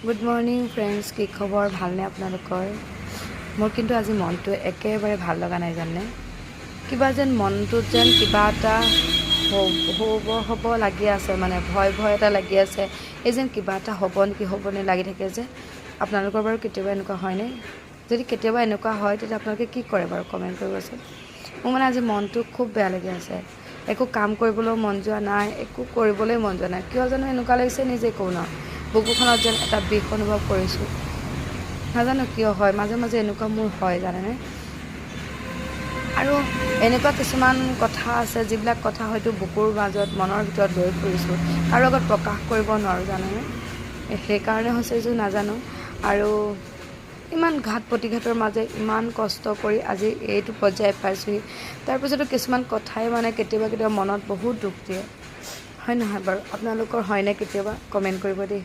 Good morning friends, কি খবৰ? ভালনে আপোনালোকৰ? মোৰ কিন্তু আজি মনটো একেবাৰে ভাল লগা নাই জানে। কিবা যেন মনটোত যেন কিবা এটা হ'ব লাগি আছে, মানে ভয় এটা লাগি আছে। এই যেন কিবা এটা হ'ব নেকি লাগি থাকে যে। আপোনালোকৰ বাৰু কেতিয়াবা এনেকুৱা হয়নে? যদি কেতিয়াবা এনেকুৱা হয় তেতিয়া আপোনালোকে কি কৰে বাৰু কমেণ্ট কৰিবচোন। মোৰ মানে আজি মনটো খুব বেয়া লাগি আছে। একো কাম কৰিবলৈও মন যোৱা নাই, একো কৰিবলৈ মন যোৱা নাই। কিয় জানো এনেকুৱা লাগিছে, নিজে কওঁ ন, বুকুখনত যেন এটা বিষ অনুভৱ কৰিছোঁ। নাজানো কিয় হয়, মাজে মাজে এনেকুৱা মোৰ হয় জানেনে। আৰু এনেকুৱা কিছুমান কথা আছে যিবিলাক কথা হয়তো বুকুৰ মাজত মনৰ ভিতৰত লৈ ফুৰিছোঁ, তাৰ লগত প্ৰকাশ কৰিব নোৱাৰোঁ জানেনে। সেইকাৰণে হৈছে যে নাজানো। আৰু ইমান ঘাত প্ৰতিঘাতৰ মাজে ইমান কষ্ট কৰি আজি এইটো পৰ্যায় পাইছোঁহি। তাৰপিছতো কিছুমান কথাই মানে কেতিয়াবা মনত বহুত দুখ দিয়ে, হয় নহয় বাৰু? আপোনালোকৰ হয়নে কেতিয়াবা? কমেণ্ট কৰিব দেই।